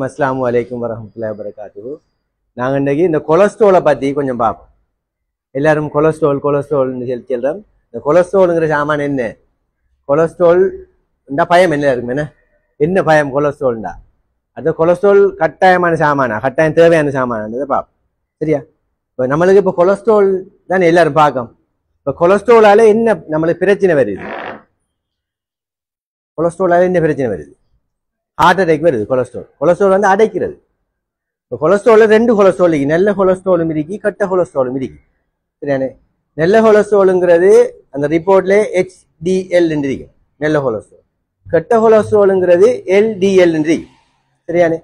அஸ்ஸலாமு அலைக்கும் வரஹ்மத்துல்லாஹி வபரகாத்துஹு. நாங்கள் இன்றைக்கி இந்த கொலஸ்ட்ரோலை பற்றி கொஞ்சம் பார்ப்போம். எல்லாரும் கொலஸ்ட்ரோல்னு சொல்கிறோம். இந்த கொலஸ்ட்ரோலுங்கிற சாமான் என்ன? கொலஸ்ட்ரோல் இந்த பயம் என்ன இருக்கும்? என்ன பயம் கொலஸ்ட்ரோல்ண்டா? அது கொலஸ்ட்ரோல் கட்டாயமான சாமானா, கட்டாயம் தேவையான சாமானதை பார்ப்போம். சரியா? இப்போ நம்மளுக்கு இப்போ கொலஸ்ட்ரோல் தானே எல்லாரும் பார்க்கும். இப்போ கொலஸ்ட்ரோலால என்ன நம்மளுக்கு பிரச்சனை வருது? கொலஸ்ட்ரோலால என்ன பிரச்சனை வருது? ஹார்ட் அட்டாக் வருது. கொலஸ்ட்ரோல் வந்து அடைக்கிறது. இப்போ கொலஸ்ட்ரோல்ல ரெண்டு கொலஸ்ட்ரோல் இருக்கு. நல்ல கொலஸ்ட்ரோலும் இருக்கு, கெட்ட கொலஸ்ட்ரோலும் இருக்கு. சரியானே? நல்ல கொலஸ்ட்ரோலுங்கிறது அந்த ரிப்போர்ட்ல HDL இருக்கு, நல்ல கொலஸ்ட்ரோல். கெட்ட கொலஸ்ட்ரோலுங்கிறது LDL இருக்கு. சரியானே?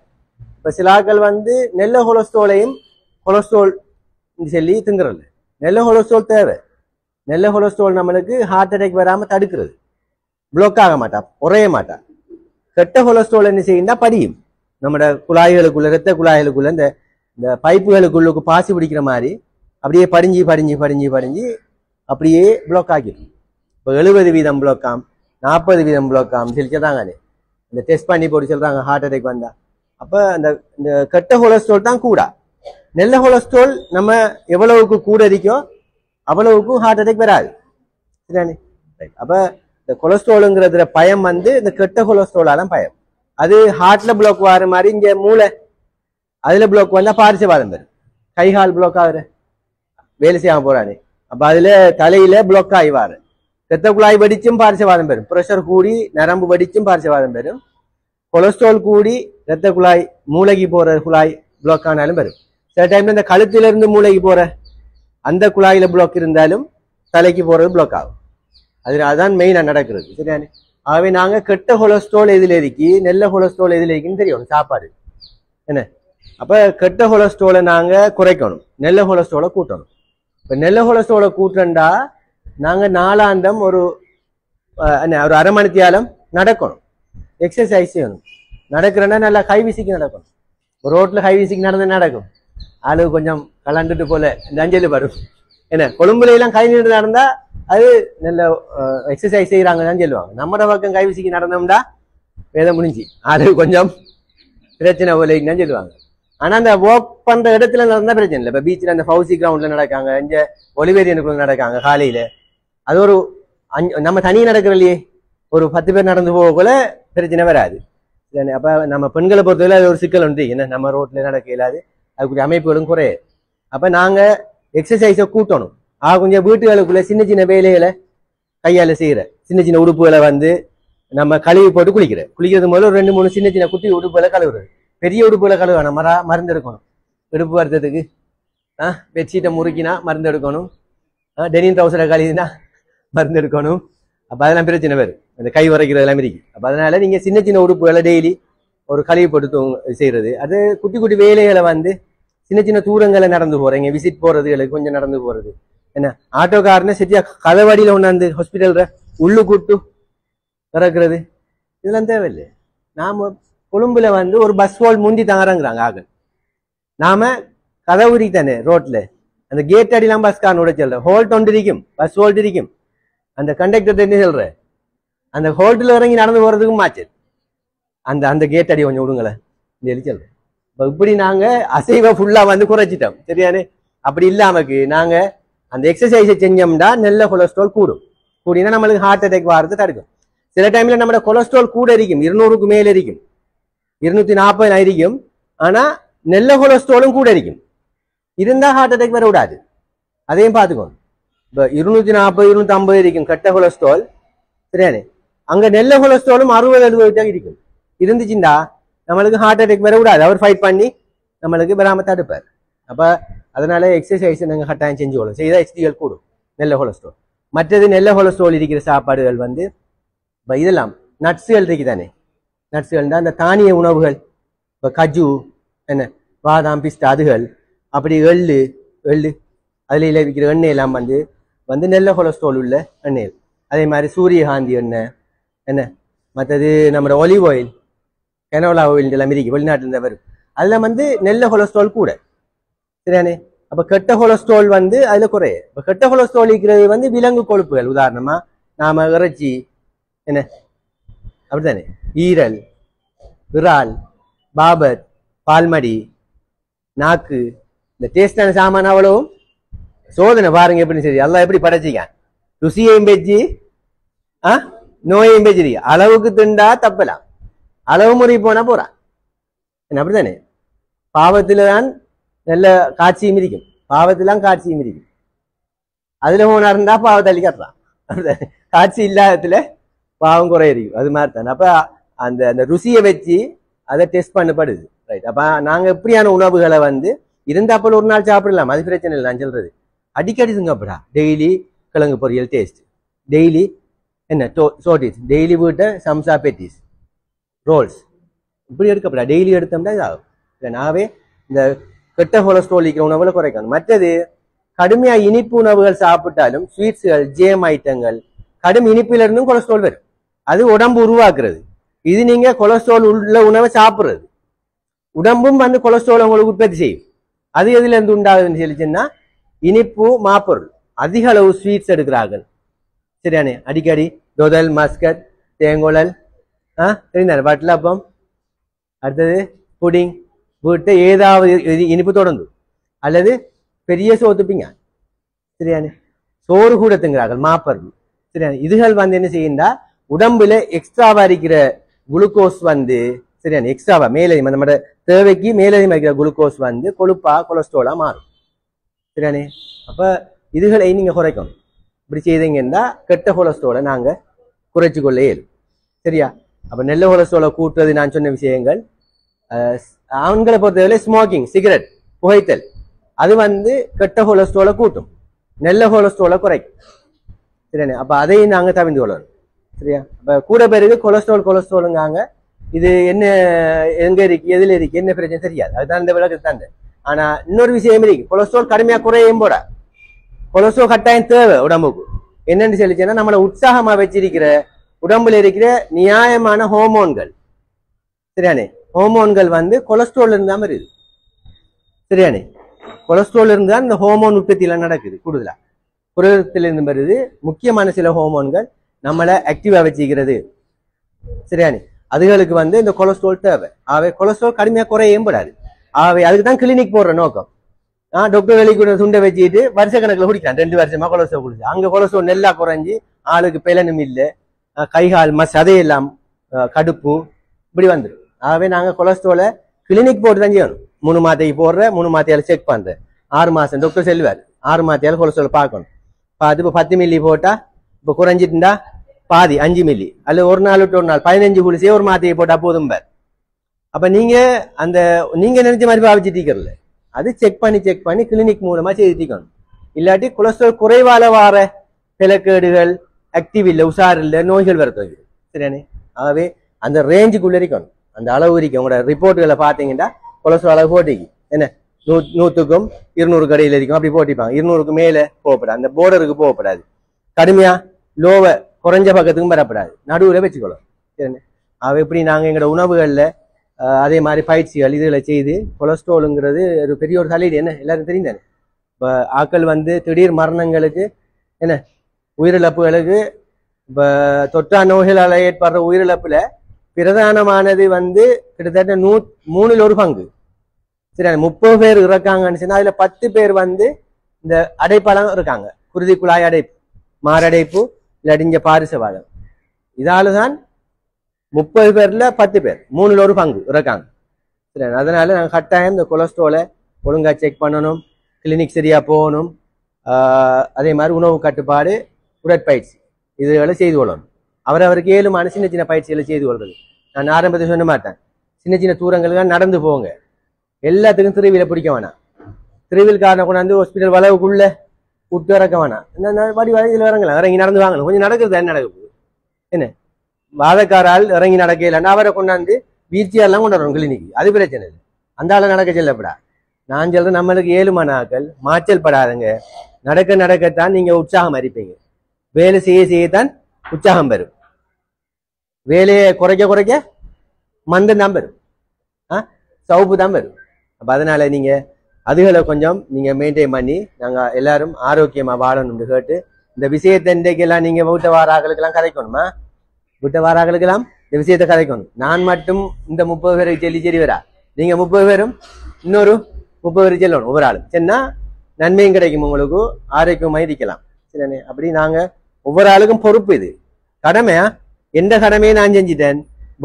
இப்போ சில ஆட்கள் வந்து நல்ல கொலஸ்ட்ரோலையும் கொலஸ்ட்ரோல் சொல்லி திங்குறது. நல்ல கொலஸ்ட்ரோல் தேவை. நல்ல கொலஸ்ட்ரோல் நம்மளுக்கு ஹார்ட் அட்டாக் வராமல் தடுக்கிறது, பிளாக் ஆக மாட்டா, உறைய மாட்டா. கெட்ட கொலஸ்ட்ரோல் என்ன செய்யுன்னா படியும். நம்மட குழாய்களுக்குள்ள, இரத்த குழாய்களுக்குள்ள இந்த பைப்புகளுக்குள்ளுக்கு பாசி பிடிக்கிற மாதிரி அப்படியே படிஞ்சு படிஞ்சு படிஞ்சு படிஞ்சு அப்படியே பிளாக் ஆகிடும். இப்போ 70% பிளாக்காம், 40% பிளாக்காம் சொல்லிச்சுறாங்க. இந்த டெஸ்ட் பண்ணி போட்டு சொல்றாங்க ஹார்ட் அட்டாக் வந்தா. அப்போ இந்த கெட்ட கொலஸ்ட்ரோல் தான் கூட. நல்ல கொலஸ்ட்ரோல் நம்ம எவ்வளவுக்கு கூட இருக்கோ அவ்வளவுக்கும் ஹார்ட் அட்டாக் வராது. சரிதானே? அப்போ இந்த கொலஸ்ட்ரோலுங்கிறதுல பயம் வந்து இந்த கெட்ட கொலஸ்ட்ரோலால பயம். அது ஹார்ட்ல பிளாக் வர மாதிரி இங்க மூளை அதுல பிளாக் வந்தா பாரிசவாதம் வரும். கை கால் பிளாக் ஆகுற, வேலை செய்யாம போறானே, அப்ப அதுல தலையில பிளாக் ஆகிவாரு. ரத்த குழாய் வெடிச்சும் பாரிசவாதம் பெறும். பிரஷர் கூடி நரம்பு வெடிச்சும் பாரிசவாதம் பெறும். கொலஸ்ட்ரால் கூடி ரத்த குழாய் மூளைக்கு போற குழாய் பிளாக் ஆனாலும் வரும். சில டைம்ல இந்த கழுத்துல இருந்து மூளைக்கு போற அந்த குழாயில பிளாக் இருந்தாலும் தலைக்கு போறது பிளாக் ஆகும். அதுதான் மெயினா நடக்கிறது. சரியானே? ஆகவே நாங்க கெட்ட கொலஸ்ட்ரால் எதுல இருக்கு, நல்ல கொலஸ்ட்ரால் எதுல இருக்குன்னு தெரியும் சாப்பாடு என்ன. அப்ப கெட்ட கொலஸ்ட்ராலை நாங்க குறைக்கணும், நல்ல கொலஸ்ட்ராலை கூட்டணும். இப்ப நல்ல கொலஸ்ட்ராலை கூட்டண்டா நாங்க நாளாந்தம் ஒரு அரை மணித்தியாலம் நடக்கணும், எக்ஸசைஸ் செய்யணும். நடக்கிறேன்னா நல்லா கை வீசிக்கு நடக்கணும். ஒரு ரோட்ல கை வீசிக்கு நடக்கும், ஆளு கொஞ்சம் கலண்டுட்டு போல இந்த அஞ்சலி வரும். என்ன கொழும்புல எல்லாம் கை நீட்டு நடந்தா அது நல்ல எக்ஸசைஸ் செய்யறாங்கன்னு சொல்லுவாங்க. நம்மட பக்கம் கை வீசிக்கு நடந்தோம்டா வேதம் முடிஞ்சு அது கொஞ்சம் பிரச்சனை போலன்னு சொல்லுவாங்க. ஆனா அந்த வாக் பண்ற இடத்துல நடந்தா பிரச்சனை இல்லை. இப்ப பீச்ல அந்த ஃபவுசி கிரவுண்ட்ல நடக்காங்க, இங்க ஒலிவேரியனுக்குள்ள நடக்காங்க காலையில. அது ஒரு நம்ம தனியாக நடக்கிறலையே ஒரு 10 பேர் நடந்து போகக்குள்ள பிரச்சனை வராது. அப்ப நம்ம பெண்களை பொறுத்தவரை அது ஒரு சிக்கல் உண்டு. என்ன நம்ம ரோட்ல நடக்க இயலாது, அதுக்குரிய அமைப்புகளும் குறையாது. அப்ப நாங்க எக்ஸசைஸை கூட்டணும். கொஞ்சம் வீட்டுகளுக்குள்ள சின்ன சின்ன வேலைகளை கையால செய்யற சின்ன சின்ன உடுப்புகளை வந்து நம்ம கழுவி போட்டு குளிக்கிறது முதல்ல ஒரு 2-3 சின்ன சின்ன குட்டி உடுப்புகளை கழுவுறது. பெரிய உடுப்புகளை கழுவணும், மருந்து எடுக்கணும். இடுப்பு வருத்தத்துக்கு பெட்ஷீட்டை முறுக்கினா மருந்து எடுக்கணும், டெனிம் ட்ரௌசரை கழுவினா மருந்து எடுக்கணும். அப்ப அதெல்லாம் பிரச்சனை வரும், அந்த கை உரைக்கிறது எல்லாம் இருக்கு. அப்ப அதனால நீங்க சின்ன சின்ன உடுப்புகளை டெய்லி ஒரு கழுவி போட்டு செய்யறது. அது குட்டி குட்டி வேலைகளை வந்து சின்ன சின்ன தூரங்களை நடந்து போறீங்க, விசிட் போறதுகளுக்கு கொஞ்சம் நடந்து போறது. என்ன ஆட்டோக்காரனை சரியா கதவடியில ஒண்ணாந்து ஹாஸ்பிட்டல்ல உள்ளு கூட்டு திறக்கிறது, இதெல்லாம் தேவையில்லை. நாம கொழும்புல வந்து ஒரு பஸ் ஹோல் முந்தி தங்குறாங்கிறாங்க ஆகல். நாம கதவுரி தானே ரோட்ல அந்த கேட் அடிலாம் பஸ்காரனோட சொல்ற ஹோல்ட் ஒன்று இருக்கும், பஸ் ஹோல்ட் இருக்கும். அந்த கண்டக்டர் என்ன சொல்ற, அந்த ஹோல்ட்ல இறங்கி நடந்து போறதுக்கும் மாச்சு அந்த கேட் அடி கொஞ்சம் விடுங்களேன் சொல்றேன். இப்படி நாங்க அசைவ ஃபுல்லா வந்து குறைச்சிட்டோம். சரியானே? அப்படி இல்லாமக்கு நாங்க அந்த எக்ஸசைஸை செஞ்சோம்னா நல்ல கொலஸ்ட்ரால் கூடினா நம்மளுக்கு ஹார்ட் அட்டாக் வாரது தடுக்கும். சில டைம்ல நம்ம கொலஸ்ட்ரால் கூட இருக்கும், 200க்கு மேல இருக்கும், 240 இருக்கும். ஆனா நல்ல கொலஸ்ட்ராலும் கூட இருக்கும். இருந்தா ஹார்ட் அட்டாக் வர விடாது, அதையும் பார்த்துக்கோங்க. இப்ப 240 250 இருக்கும் கெட்ட கொலஸ்ட்ரால். சரியானே? அங்க நல்ல கொலஸ்ட்ராலும் 60-70 இருக்கும். இருந்துச்சுண்டா நம்மளுக்கு ஹார்ட் அட்டாக் வர விடாது. அவர் ஃபைட் பண்ணி நம்மளுக்கு வராம தடுப்பார். அப்ப அதனால எக்ஸசைஸ் நாங்கள் கட்டாயம் செஞ்சுக்கணும். செய்தா HDL கூடும், நல்ல கொலஸ்ட்ரால். மற்றது நல்ல கொலஸ்ட்ரால் இருக்கிற சாப்பாடுகள் வந்து இதெல்லாம் நட்ஸுகள் இருக்கு தானே. நட்ஸுகள் தான் அந்த தானிய உணவுகள். இப்போ கஜு, என்ன பாதாம், பிஸ்தா, அதுகள். அப்படி எள்ளு அதுல விற்கிற எண்ணெய் எல்லாம் வந்து நல்ல கொலஸ்ட்ரால் உள்ள எண்ணெய். அதே மாதிரி சூரியகாந்தி எண்ணெய், என்ன மற்றது நம்மளோட ஒலிவ் ஆயில், கெனோலா ஆயில் எல்லாம் இருக்கு, வெளிநாட்டுல இருந்து வரும். அதுல வந்து நல்ல கொலஸ்ட்ரால் கூட. சரியானே? அப்ப கெட்ட கொலஸ்ட்ரால் வந்து அதுல குறைய. இப்ப கெட்ட கொலஸ்ட்ரால் இருக்கிறது வந்து விலங்கு கொழுப்புகள். உதாரணமா நாம இறைச்சி, என்ன அப்படித்தானே, ஈரல், இறால், பாபர், பால்மடி, நாக்கு, இந்த டேஸ்டான சாமான் அவ்வளவும் சோதனை பாருங்க எப்படின்னு. சரி, எல்லாம் எப்படி படைச்சிக்கான். ருசியையும் பெச்சு நோயையும் பெச்சிருக்க. அளவுக்கு திண்டா தப்பலாம், அளவு முறை போனா போறான். என்ன அப்படித்தானே? பாவத்துல தான் நல்ல காட்சியும் இருக்கும், பாவத்திலாம் காட்சியும் இருக்கும். அதுல போனா இருந்தா பாவத்தை அள்ளி கட்டுறான். காட்சி இல்லாததுல பாவம் குறை இருக்கும். அது மாதிரி தான். அப்ப அந்த ருசியை வச்சு அதை டெஸ்ட் பண்ணப்படுது. ரைட். அப்ப நாங்க எப்படியான உணவுகளை வந்து இருந்தாப்பல் ஒரு நாள் சாப்பிடலாம், அது பிரச்சனை இல்லை. நான் சொல்றது அடிக்கடி திங்கப்படா. டெய்லி கிழங்கு பொரியல் டேஸ்ட், டெய்லி என்ன சோட்டிஸ், டெய்லி வீட்டை சம்சா பெட்டிஸ் ரோல்ஸ் இப்படி எடுக்கப்படா. டெய்லி எடுத்தோம்னா இதாகும். நாவே இந்த கெட்ட கொலஸ்ட்ரால் இருக்கிற உணவுகளை குறைக்கணும். மற்றது கடுமையா இனிப்பு உணவுகள் சாப்பிட்டாலும் ஸ்வீட்ஸுகள், ஜேம் ஐட்டங்கள், கடும் இனிப்பில இருந்தும் கொலஸ்ட்ரால் வரும். அது உடம்பு உருவாக்குறது. இது நீங்க கொலஸ்ட்ரால் உள்ள உணவை சாப்பிடுறது, உடம்பும் வந்து கொலஸ்ட்ரால் உங்களுக்கு உற்பத்தி செய்யும். அது எதுல இருந்து உண்டாகுதுன்னு சொல்லிச்சுன்னா இனிப்பு மாப்பொருள், அதிக அளவு ஸ்வீட்ஸ் எடுக்கிறார்கள். சரியானே? அடிக்கடி தொதல், மஸ்கட், தேங்கோழல், தெரிந்தானே வட்டலப்பம், அடுத்தது புடிங், வீட்டை ஏதாவது இனிப்பு தொடர்ந்து அல்லது பெரிய சோத்துப்பீங்க. சரியானே? சோறு கூட திங்கிறார்கள், மாப்பொருள். சரியானே? இதுகள் வந்து என்ன செய்யுண்டா உடம்புல எக்ஸ்ட்ராவா இருக்கிற குளுக்கோஸ் வந்து, சரியானே, எக்ஸ்ட்ராவா மேலதிகம், நம்ம தேவைக்கு மேலதிகம் இருக்கிற குளுக்கோஸ் வந்து கொழுப்பா கொலஸ்ட்ராலா மாறும். சரியானே? அப்ப இதுகளை நீங்க குறைக்கணும். இப்படி செய்தீங்கன்னா கெட்ட கொலஸ்ட்ராலை நாங்க குறைச்சு கொள்ள இயலும். சரியா? அப்ப நல்ல கொலஸ்ட்ராலை கூட்டுறது நான் சொன்ன விஷயங்கள். ஆண்களை பொறுத்தவரை ஸ்மோக்கிங், சிகரெட், புகைத்தல், அது வந்து கெட்ட கொலஸ்ட்ராலை கூட்டும், நல்ல கொலஸ்ட்ராலை குறைக்கும். சரியானே? அப்ப அதையும் நாங்க தவிர்த்து கொள்ளணும். சரியா? அப்ப கூட பேருக்கு கொலஸ்ட்ராலுங்காங்க. இது என்ன, எங்க இருக்கு, எதுல இருக்கு, என்ன பிரச்சனை தெரியாது. அதுதான் இந்த விளக்கு தான். ஆனா இன்னொரு விஷயம் இருக்கு, கொலஸ்ட்ரால் கடுமையா குறையும் போட கொலஸ்ட்ரால் கட்டாயம் தேவை உடம்புக்கு. என்னன்னு சொல்லிச்சுன்னா நம்மளை உற்சாகமா வச்சிருக்கிற உடம்புல இருக்கிற நியாயமான ஹோமோன்கள். சரியானே? ஹோமோன்கள் வந்து கொலஸ்ட்ரால் இருந்தாம இருக்குது. சரியானே? கொலஸ்ட்ரால் இருந்தா இந்த ஹோமோன் உற்பத்தி எல்லாம் நடக்குது. கூடுதலா புரதத்திலிருந்து வருது முக்கியமான சில ஹோமோன்கள் நம்மளை ஆக்டிவா வச்சுக்கிறது. சரியானே? அதுகளுக்கு வந்து இந்த கொலஸ்ட்ரால் தேவை. ஆகவே கொலஸ்ட்ரால் கடுமையா குறையும் படாது. ஆகவே அதுக்கு தான் கிளினிக் போடுற நோக்கம். டாக்டர் வெளிக்கூட துண்டை வச்சுட்டு வருஷ கணக்கில் குடிக்கலாம். 2 வருஷமா கொலஸ்ட்ரால் குடிச்சு அங்க கொலஸ்ட்ரால் நெல்லா குறைஞ்சி ஆளுக்கு பெலனும் இல்லை, கைகால் சதையெல்லாம் கடுப்பு இப்படி வந்துடும். ஆகவே நாங்க கொலஸ்ட்ராலை கிளினிக் போட்டு தான் செய்யணும். 3 மாத்தைக்கு போடுற, 3 மாத்தையால செக் பண்றேன். 6 மாசம் டாக்டர் செல்வார், 6 மாத்தையால கொலஸ்ட்ரால் பார்க்கணும். பார்த்து இப்போ 10 மில்லி போட்டா இப்போ குறைஞ்சிட்டுண்டா பாதி 5 மில்லி, அல்ல ஒரு நாள் விட்டு ஒரு நாள் 15 குளிசே ஒரு மாத்தையை போட்டா போதும் பார். அப்ப நீங்க நீங்க நினைச்ச மாதிரி பாவிச்சுட்டீங்கல்ல, அது செக் பண்ணி கிளினிக் மூலமா செய்துக்கணும். இல்லாட்டி கொலஸ்ட்ரால் குறைவால வார பிளக்கேடுகள், ஆக்டிவ் இல்லை, உஷார் இல்லை, நோய்கள் வர துவங்கிடும். சரியானே? ஆகவே அந்த ரேஞ்சுக்குள்ள இருக்கணும், அந்த அளவு இருக்கு. உங்களோட ரிப்போர்ட்டுகளை பார்த்தீங்கன்னா கொலஸ்ட்ரால் அளவு போட்டிக்கு என்ன 100க்கும் 200 கடையில் இருக்கும், அப்படி போட்டிப்பாங்க. 200க்கு மேல போகப்படாது, அந்த போர்டருக்கு போகப்படாது. கடுமையா லோவ குறைஞ்ச பக்கத்துக்கும் வரப்படாது, நடுவுல வச்சுக்கணும். சரிண்ணே? ஆக எப்படி நாங்க எங்களோட உணவுகள்ல அதே மாதிரி பயிற்சிகள் இதுகளை செய்து கொலஸ்ட்ராலுங்கிறது ஒரு பெரிய ஒரு தலையீடு. என்ன எல்லாரும் தெரிந்தானே? இப்ப ஆக்கள் வந்து திடீர் மரணங்களுக்கு, என்ன உயிரிழப்புகளுக்கு, இப்ப தொற்றா நோய்களால் ஏற்படுற உயிரிழப்புல பிரதானமானது வந்து கிட்டத்தட்ட 3/1 பங்கு. சரி, 30 பேர் இருக்காங்கன்னு சொன்னா அதுல 10 பேர் வந்து இந்த அடைப்பாளம் இருக்காங்க. குருதி குழாய் அடைப்பு, மாரடைப்பு, இல்லாட்டி பாரிசவாதம். இதாலதான் 30 பேர்ல 10 பேர் 3/1 பங்கு இருக்காங்க. சரி, அதனால நாங்க கட்டாயம் இந்த கொலஸ்ட்ராலை ஒழுங்கா செக் பண்ணணும், கிளினிக் சரியா போகணும். அதே மாதிரி உணவு கட்டுப்பாடு, உடற்பயிற்சி இதுகளை செய்து கொள்ளணும். அவருக்கு ஏழுமான சின்ன சின்ன பயிற்சிகளை செய்து கொள்றது. நான் ஆரம்பத்தை சொன்ன மாட்டேன், சின்ன சின்ன தூரங்களுக்கு நடந்து போங்க. எல்லாத்துக்கும் திருவியில பிடிக்க வேணாம். திருவில் காரணம் கொண்டாந்து ஹாஸ்பிட்டல் வளவுக்குள்ள விட்டு இறக்க வேணாம். வடி இதுல இறங்கலாம், இறங்கி நடந்து வாங்கணும். கொஞ்சம் நடக்கிறது என்ன நடக்க போகுது? என்ன வாதக்காரால் இறங்கி நடக்க இல்லைன்னா அவரை கொண்டாந்து வீழ்ச்சியெல்லாம் கொண்டு வரணும் கிளினிக்கு, அது பிரச்சனை இல்லை. அந்த ஆளை நடக்க செல்லப்படா. நான் சொல்றேன், நம்மளுக்கு ஏழுமான ஆக்கள் மாச்சல் படாதுங்க. நடக்கத்தான் நீங்க உற்சாகம் அரிப்பீங்க. வேலை செய்யத்தான் உற்சாகம் பெறும். வேலையை குறைக்க மந்தம் தான் பெறும், சவுப்பு தான் பெறும். அப்ப அதனால நீங்க அதுகளை கொஞ்சம் நீங்க மெயின்டைன் பண்ணி நாங்க எல்லாரும் ஆரோக்கியமா வாழணும்னு கேட்டு, இந்த விஷயத்தை இன்றைக்கெல்லாம் நீங்க வீட்டை வாராக்களுக்கெல்லாம் கதைக்கணுமா? வீட்டை வாராக்களுக்கெல்லாம் இந்த விஷயத்தை கதைக்கணும். நான் மட்டும் இந்த 30 பேருக்கு சொல்லி சரி வரா, நீங்க 30 பேரும் இன்னொரு 30 பேருக்கு சொல்லணும் ஒவ்வொரு ஆளும். சரின்னா நன்மையும் கிடைக்கும், உங்களுக்கு ஆரோக்கியமாக இருக்கலாம். சரிண்ணே? அப்படி நாங்க ஒவ்வொரு ஆளுக்கும் பொறுப்பு, இது கடமையா. எந்த கடமையை நான் செஞ்சுட்டேன்,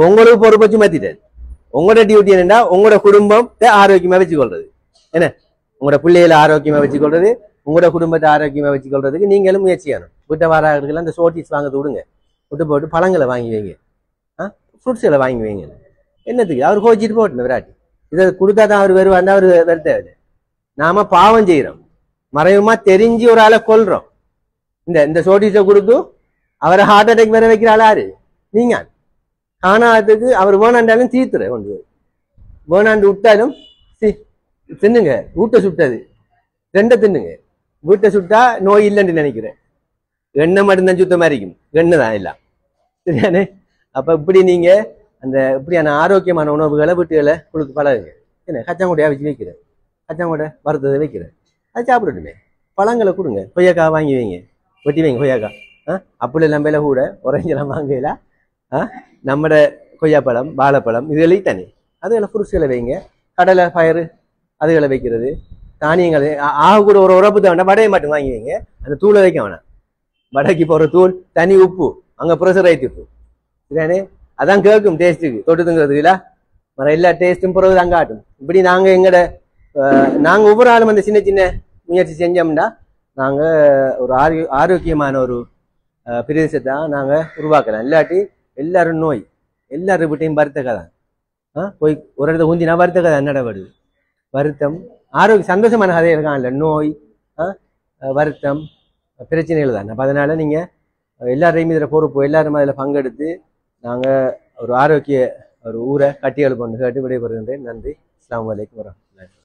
உங்களுக்கு பொறுப்பை சுமத்திட்டேன். உங்களோட டியூட்டி என்னன்னா உங்களோட குடும்பத்தை ஆரோக்கியமா வச்சுக்கொள்றது. என்ன, உங்களோட பிள்ளைகளை ஆரோக்கியமா வச்சுக்கொள்றது, உங்களோட குடும்பத்தை ஆரோக்கியமா வச்சுக்கொள்றதுக்கு நீங்களும் முயற்சி செய்யணும். வீட்டை வாரார்களுக்கெல்லாம் இந்த சோட்டிஸ் வாங்க விடுங்க, விட்டு போட்டு பழங்களை வாங்கி வைங்க, ஃப்ரூட்ஸ்களை வாங்கி வைங்க. என்னத்துக்கு அவர் கோச்சிட்டு போட்டு விராட்டி இதை கொடுத்தா தான் அவர் வருவாருன்னா அவர் வருத்த. நாம பாவம் செய்யறோம், மறைமுகமா தெரிஞ்சு ஒரு ஆளை கொல்றோம். இந்த சோட்டிஸை கொடுத்து அவரை ஹார்ட் அட்டாக் வர வைக்கிற ஆள் யாரு? நீங்க. காணாததுக்கு அவர் வேணாண்டாலும் தீர்த்துற ஒன்று, வேணாண்டு விட்டாலும் தின்னுங்க. வீட்டை சுட்டது 2 தின்னுங்க. வீட்டை சுட்டா நோய் இல்லைன்னு நினைக்கிறேன். எண்ணெய் மட்டும்தான் சுத்தமா இருக்கும், எண்ணெய் தான் எல்லாம். சரியானே? அப்ப இப்படி நீங்க அந்த இப்படியான ஆரோக்கியமான உணவுகளை வீட்டுகளை கொடுத்து பழகுங்க. என்ன, கச்சாங்கூடையா வச்சு வைக்கிறேன், கச்சாங்கூடை வறுத்ததை வைக்கிறேன், அது சாப்பிடட்டுமே. பழங்களை கொடுங்க, கொய்யாக்காய் வாங்கி வைங்க, வெட்டி வைங்க கொய்யாக்காய். அப்படி எல்லாம் விலை கூட, ஒரேஞ்செல்லாம் வாங்கல. நம்மட கொய்யாப்பழம், வாழைப்பழம் இதுகளை தானே, அதுகளை ஃப்ரூட்ஸ்களை வைங்க. கடலை, பயிறு அதுகளை வைக்கிறது, தானியங்கள் ஆக கூட ஒரு உரப்பு தான் வேண்டாம், வடையை மட்டும் வாங்கி வைங்க. அந்த தூளை வைக்க வேணாம், வடைக்கு போடுற தூள், தனி உப்பு, அங்கே ப்ரெஷரைட் உப்பு. சரியானே? அதான் கேட்கும் டேஸ்ட்டுக்கு, தொட்டுதுங்கிறதுல மற எல்லா டேஸ்ட்டும் பிறகு தான் காட்டும். இப்படி நாங்க ஒவ்வொரு ஆளும் அந்த சின்ன சின்ன முயற்சி செஞ்சோம்னா நாங்க ஒரு ஆரோக்கியமான ஒரு பிரதேசத்தை நாங்க உருவாக்கலாம். இல்லாட்டி எல்லாரும் நோய், எல்லாரும் வீட்டையும் வருத்தக்கை தான். போய் ஒரு இடத்த ஊந்தினா வருத்தக்கை தான் நடவடுது. வருத்தம் ஆரோக்கிய சந்தோஷமான கதை இருக்கான்ல, நோய் வருத்தம் பிரச்சனைகள் தான். அப்போ அதனால நீங்க எல்லாரையும் இதில் பொறுப்பு, எல்லாரும் அதில் பங்கெடுத்து நாங்க ஒரு ஆரோக்கிய ஒரு ஊரை கட்டி எழுப்போம் கேட்டு விடைபெறுகின்றேன். நன்றி. அஸ்ஸலாமு அலைக்கும் வரஹ்மத்துல்லாஹி.